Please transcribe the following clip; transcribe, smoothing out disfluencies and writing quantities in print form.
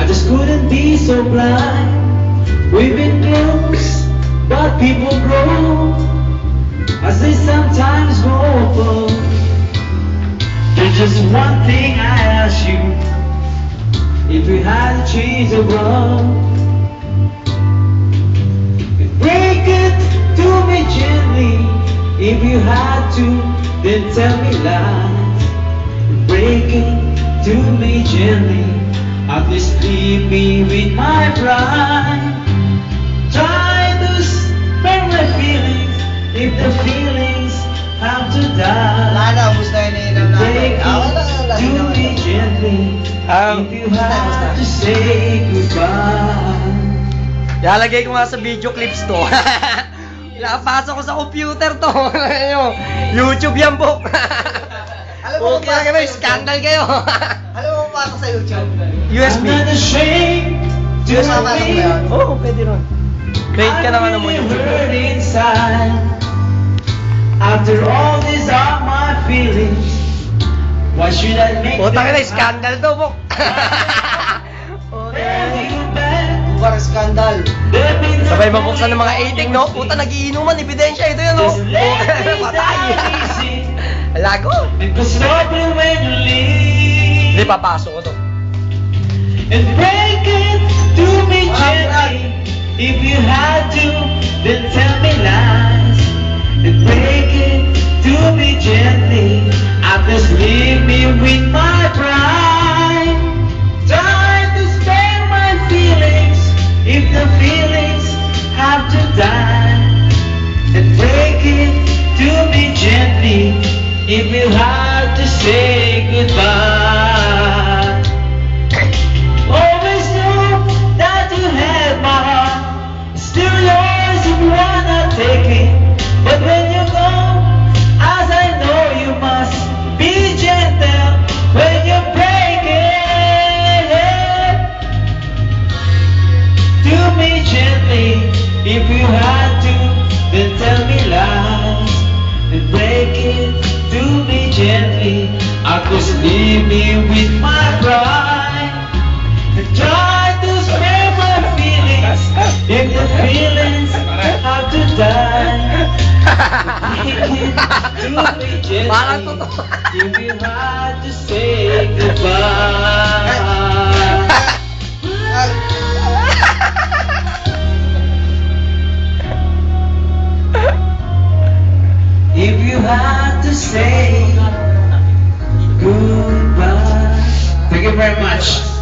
I just couldn't be so blind. We've been close, but people grow as they sometimes go apart. There's just one thing I ask you: if we had to change the world, break it to me gently. If you had to, then tell me lies. Break it to me gently. At least leave me with my pride. Try to spare my feelings if the feelings have to die. Break it to me gently. If you have to say goodbye. Lalagay ko nga sa video clips to. Napasok ko sa computer to. YouTube yan po. Alam mo Okay na kayo, scandal kayo. Alam mo pa ako sa YouTube? USB. I'm not ashamed to Kasama admit na ba yan? Oo, pwede ron. Create ka ng ano mo I'm YouTube. hurt inside. After all these are my feelings, why should I make Puta ka na, them scandal to po. tell you back? Parang skandal. There'll be no Sabay mabuksan ng mga 18, no? Puta, nagiinuman, ebidensya ito yan, no? Just let me Patay. die easy. Lago. Because trouble when you leave. Hindi, papasok ko to. And break it to me gently. If you had to, then tell me lies. And break it to me gently. Just leave me with my pride. Try to spare my feelings if the feelings have to die. And break it to me gently if you have to say goodbye. Always know that you had my heart. It's still yours if you wanna take it. But when you go, as I know you must be gentle when you break it. Do me gently if you had to, then tell me lies. And break it, do me gently. Just leave me with my pride. And try to spare my feelings if the feelings have to die. Break it, do me Parang gently totoo. if you had to say goodbye. If you had to say goodbye. Thank you very much.